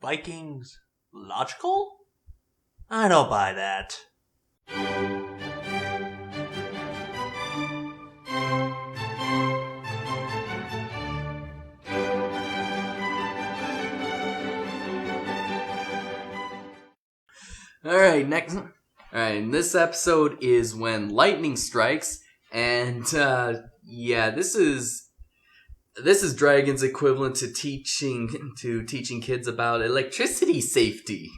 Vikings logical? I don't buy that. Alright, next. Alright, this episode is when lightning strikes, and this is Dragon's equivalent to teaching kids about electricity safety.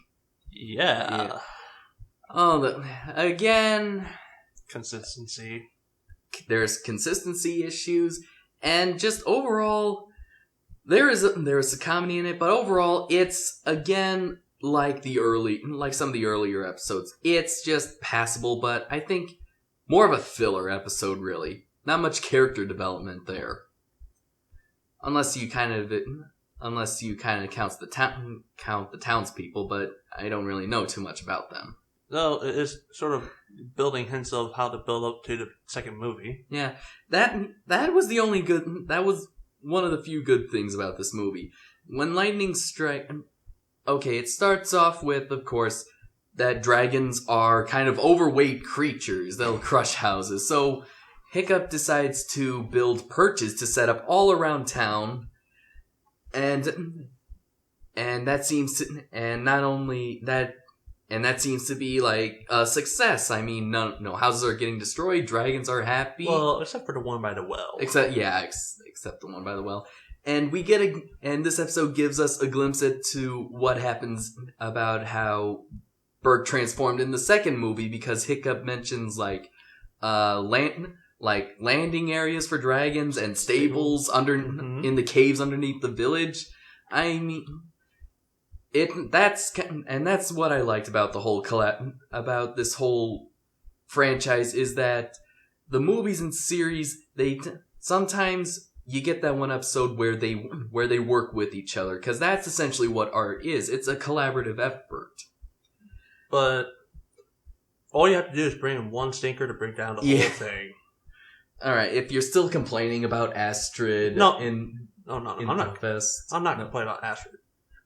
Yeah. Again, Consistency. there's consistency issues, and just overall, there is a comedy in it, but overall, it's again like some of the earlier episodes. It's just passable, but I think more of a filler episode, really. Not much character development there. Unless you kind of count the townspeople, but I don't really know too much about them. No, it is sort of building hints of how to build up to the second movie. Yeah, that was one of the few good things about this movie. When lightning strike, okay, it starts off with, of course, that dragons are kind of overweight creatures. They'll crush houses. So Hiccup decides to build perches to set up all around town, and that seems to be like a success. I mean, no houses are getting destroyed. Dragons are happy. Well, except for the one by the well. Except the one by the well. And this episode gives us a glimpse into what happens about how Berk transformed in the second movie, because Hiccup mentions landing areas for dragons and stables in the caves underneath the village. I mean, that's what I liked about the whole about this whole franchise, is that the movies and series, sometimes you get that one episode where they work with each other, because that's essentially what art is. It's a collaborative effort. But all you have to do is bring in one stinker to bring down the whole thing. All right, if you're still complaining about Astrid No, I'm not complaining about Astrid.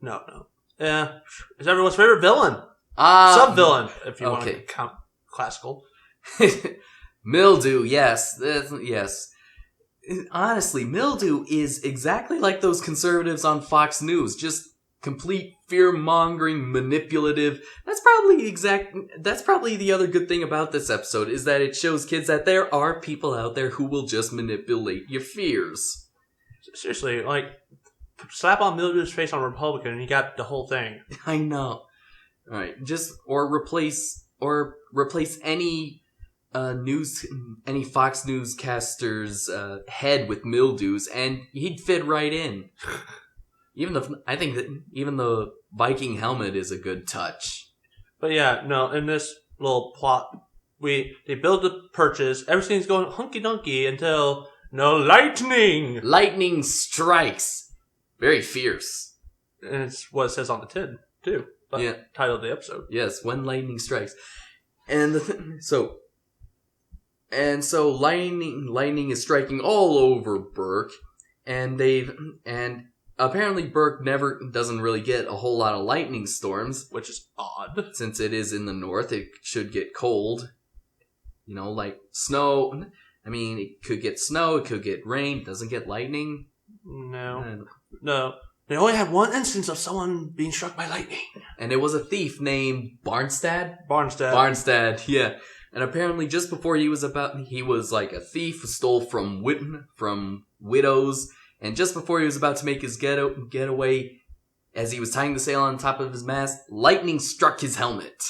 No. Yeah, it's everyone's favorite villain. Sub-villain, if you want to count classical. Mildew, yes. Yes. Honestly, Mildew is exactly like those conservatives on Fox News. Just complete fear-mongering, manipulative. That's probably the other good thing about this episode, is that it shows kids that there are people out there who will just manipulate your fears. Seriously, slap on Mildew's face on Republican and you got the whole thing. I know. Alright, or replace any any Fox newscaster's head with Mildew's, and he'd fit right in. I think the Viking helmet is a good touch. But yeah, no, in this little plot, they build the perches, everything's going hunky-dunky until lightning! Lightning strikes. Very fierce. And it's what it says on the tin, too. Title of the episode. Yes, when lightning strikes. And so lightning is striking all over Berk, and apparently Berk doesn't really get a whole lot of lightning storms, which is odd. Since it is in the north, it should get cold. Like snow. I mean, it could get snow, it could get rain, it doesn't get lightning. No. They only had one instance of someone being struck by lightning. And it was a thief named Barnstad, yeah. And apparently just before he was like a thief who stole from widows. And just before he was about to make his getaway, as he was tying the sail on top of his mast, lightning struck his helmet.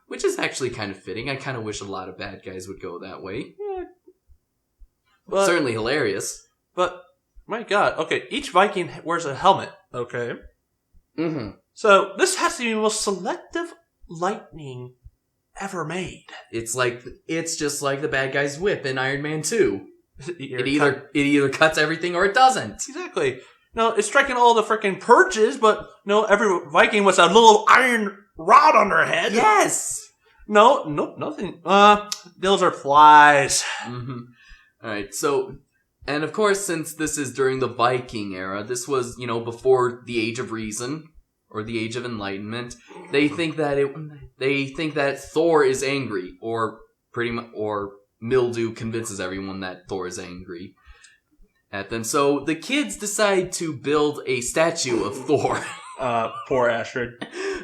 Which is actually kind of fitting. I kind of wish a lot of bad guys would go that way. Yeah. But, certainly hilarious. But, my god, okay, each Viking wears a helmet, okay? Mm-hmm. So, this has to be the most selective lightning ever made. It's just like the bad guy's whip in Iron Man 2. It either cuts everything or it doesn't. Exactly. No, it's striking all the freaking perches, but every Viking with a little iron rod on their head. Yes. Nope, nothing. Those are flies. Mm-hmm. All right. So, And of course, since this is during the Viking era, this was, before the Age of Reason or the Age of Enlightenment. They think that Thor is angry, or Mildew convinces everyone that Thor is angry at them. So the kids decide to build a statue of Thor. Poor Astrid.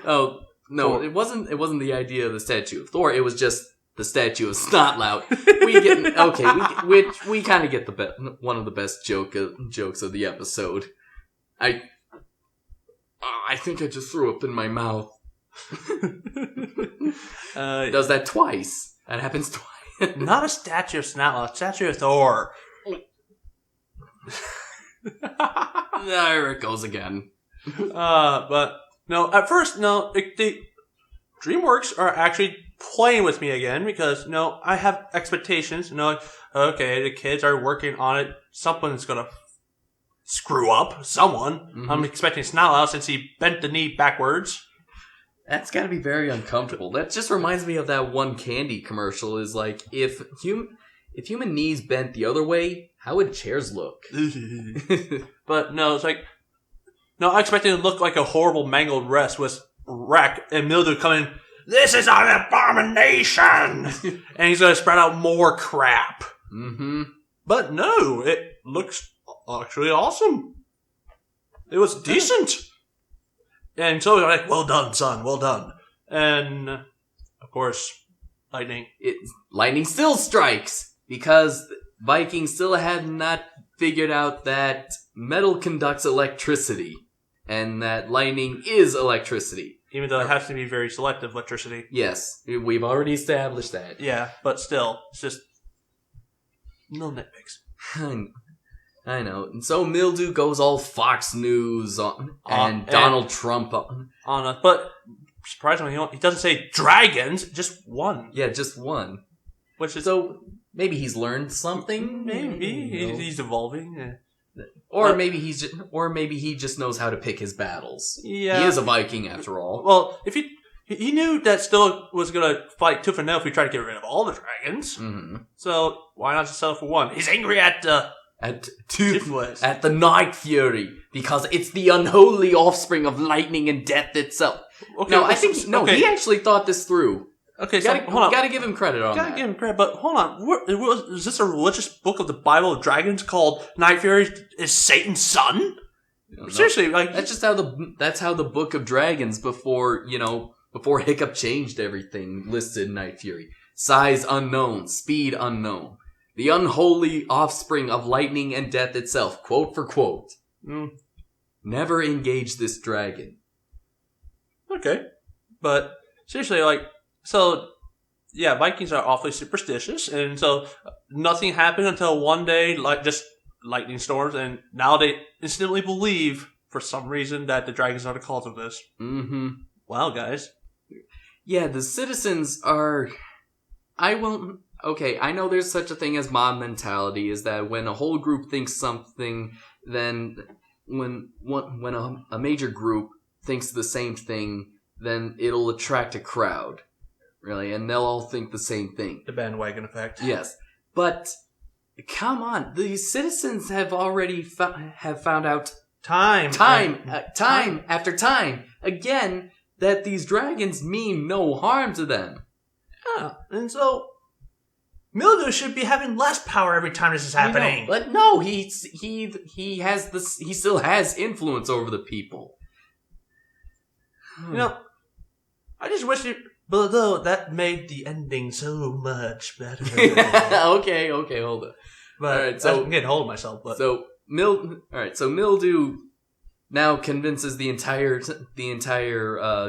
Oh no, it wasn't the idea of the statue of Thor. It was just the statue of Snotlout. We kind of get one of the best jokes of the episode. I think I just threw up in my mouth. Does that twice? That happens twice. Not a statue of Snotlout, a statue of Thor. There it goes again. But no, at first, no, the DreamWorks are actually playing with me again because, I have expectations. Okay, the kids are working on it. Someone's gonna screw up. Someone. Mm-hmm. I'm expecting Snotlout since he bent the knee backwards. That's gotta be very uncomfortable. That just reminds me of that one candy commercial. Is like, if human knees bent the other way, how would chairs look? But no, it's like, I expected it to look like a horrible mangled wreck, and Mildew coming, this is an abomination! And he's gonna spread out more crap. Mm-hmm. But no, it looks actually awesome. It was decent. And so they're like, well done, son, well done. And, of course, lightning still strikes, because Vikings still had not figured out that metal conducts electricity, and that lightning is electricity. Even though it has to be very selective electricity. Yes, we've already established that. Yeah, but still, it's just no nitpicks. I know. And so Mildew goes all Fox News and Donald Trump on us. But surprisingly, he doesn't say dragons, just one. Yeah, just one. Which is... So maybe he's learned something. Maybe. He's evolving. Yeah. Or maybe he just knows how to pick his battles. Yeah. He is a Viking after all. Well, if he knew that still was going to fight tooth and nail if we tried to get rid of all the dragons. Mm-hmm. So why not just settle for one? He's angry at Toothless. At the Night Fury, because it's the unholy offspring of lightning and death itself. Okay, he actually thought this through. Okay, hold on. Gotta give him credit on that. Gotta give him credit, but hold on. Is this a religious book of the Bible of dragons called Night Fury is Satan's son? Seriously, that's how the Book of Dragons before Hiccup changed everything listed Night Fury. Size unknown, speed unknown. The unholy offspring of lightning and death itself, quote for quote. Never engage this dragon. Okay. But seriously, Vikings are awfully superstitious, and so nothing happened until one day, just lightning storms, and now they instantly believe, for some reason, that the dragons are the cause of this. Mm-hmm. Wow, guys. Yeah, the citizens are... Okay, I know there's such a thing as mob mentality, is that when a whole group thinks something, then when a major group thinks the same thing, then it'll attract a crowd, really, and they'll all think the same thing. The bandwagon effect. Yes, but come on, the citizens have already found out time after time again that these dragons mean no harm to them. Yeah, and so Mildew should be having less power every time this is happening. But no, he still has influence over the people. I just wish below that made the ending so much better. Okay, hold on. But all right, so I'm getting hold of myself. But so Mildew now convinces the entire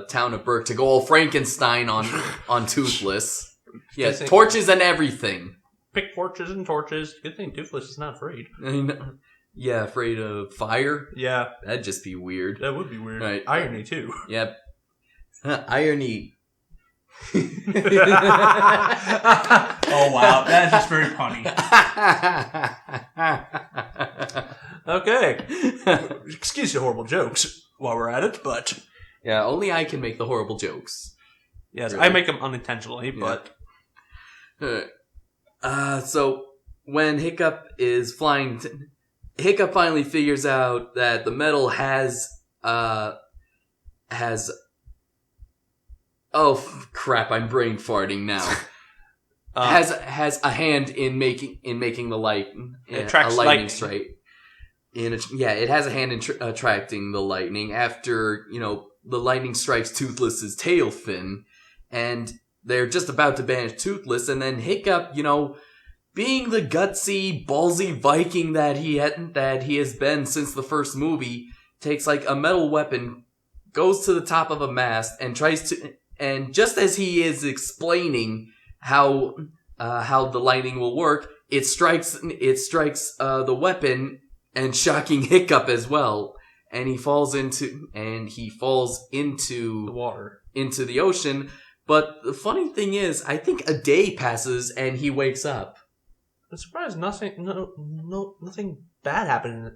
town of Berk to go all Frankenstein on Toothless. Yeah, torches and everything. Pick torches and torches. Good thing Toothless is not afraid. Yeah, afraid of fire? Yeah. That'd just be weird. That would be weird. Right. Irony, too. Yep. Irony. Oh, wow. That's just very funny. Okay. Excuse the horrible jokes while we're at it, but... Yeah, only I can make the horrible jokes. Yes, really. I make them unintentionally, but... So when Hiccup is flying, Hiccup finally figures out that the metal has. Oh crap! I'm brain farting now. Has a hand in making the light. It attracts a lightning lightning. strike. It has a hand in attracting the lightning after the lightning strikes Toothless's tail fin, and they're just about to banish Toothless, and then Hiccup, being the gutsy, ballsy Viking that he has been since the first movie, takes like a metal weapon, goes to the top of a mast, and tries to. And just as he is explaining how the lightning will work, it strikes the weapon and shocking Hiccup as well, and he falls into The water. into the ocean. But the funny thing is, I think a day passes and he wakes up. I'm surprised nothing bad happened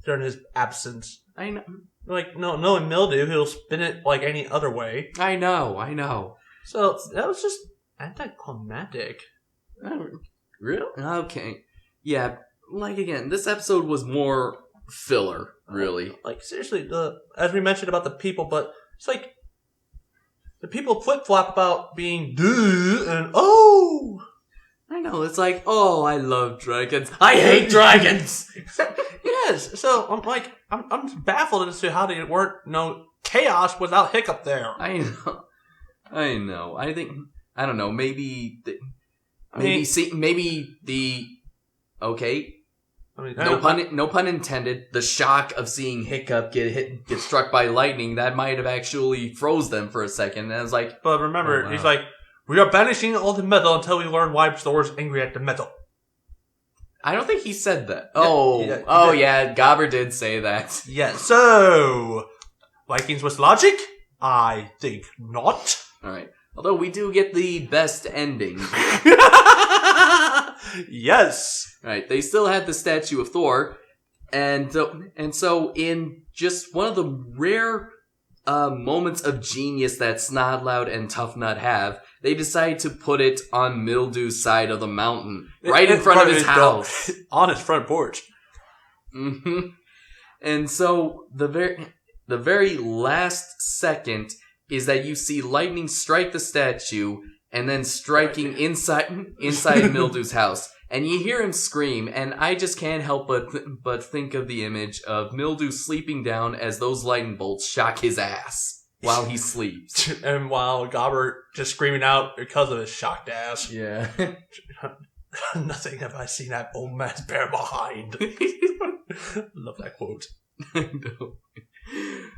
during his absence. I know. Like, no mildew, he'll spin it like any other way. I know. So, that was just anticlimactic. Really? Okay. Yeah, like again, this episode was more filler, really. Like, seriously, as we mentioned about the people, but it's like, the people flip-flop about being duh and oh! I know, it's like, oh, I love dragons. I hate dragons! Yes, so I'm baffled as to how they weren't chaos without Hiccup there. I know. I think, I don't know, maybe okay. No pun intended. The shock of seeing Hiccup get struck by lightning, that might have actually froze them for a second. And I was like, but remember, oh, wow. He's like, we are banishing all the metal until we learn why Thor's angry at the metal. I don't think he said that. Yeah, Gobber did say that. Yes. So, Vikings with logic? I think not. All right. Although we do get the best ending. Yes. Right. They still had the statue of Thor, and so in just one of the rare moments of genius that Snodloud and Tough Nut have, they decide to put it on Mildew's side of the mountain, right in front of his house, on his front porch. Mm-hmm. And so the very last second is that you see lightning strike the statue and then striking inside Mildew's house. And you hear him scream, and I just can't help but think of the image of Mildew sleeping down as those lightning bolts shock his ass while he sleeps. And while Gobber just screaming out because of his shocked ass. Yeah. Nothing have I seen that old man's bear behind. Love that quote. I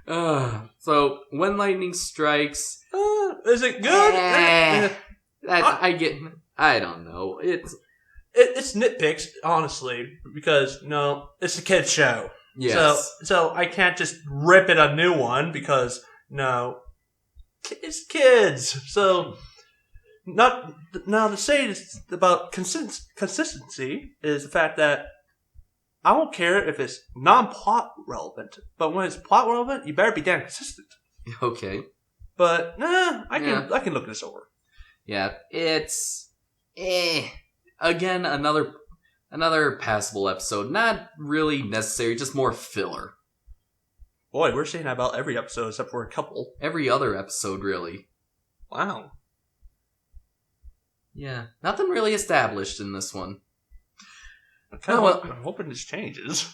know. So, when lightning strikes... Is it good? I don't know. It's nitpicks, honestly, because, it's a kid's show. Yes. So I can't just rip it a new one because, it's kids. So, now to say this about consistency is the fact that I don't care if it's non-plot relevant, but when it's plot relevant, you better be damn consistent. Okay. But, I can look this over. Yeah, it's... Again, another passable episode. Not really necessary, just more filler. Boy, we're saying that about every episode except for a couple. Every other episode, really. Wow. Yeah, nothing really established in this one. I'm hoping this changes.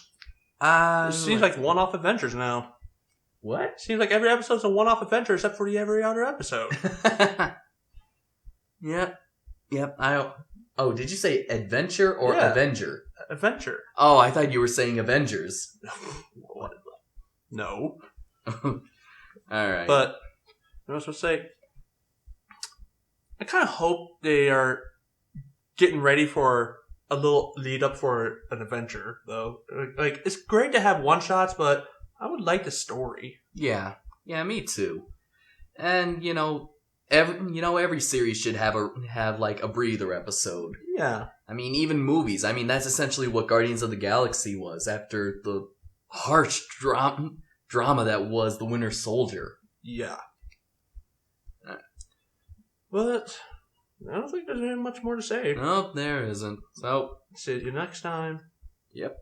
It seems like one-off adventures now. What? Seems like every episode's a one-off adventure except for every other episode. Yep. Oh, did you say adventure or Avenger? Adventure. Oh, I thought you were saying Avengers. What? No. Alright. But, I was supposed to say, I kind of hope they are getting ready for a little lead up for an adventure, though. Like, it's great to have one-shots, but I would like the story. Yeah, me too. And, every series should have like a breather episode. Yeah. I mean, even movies. I mean, that's essentially what Guardians of the Galaxy was after the harsh drama that was The Winter Soldier. Yeah. But, I don't think there's any much more to say. Nope, there isn't. So, See you next time. yep.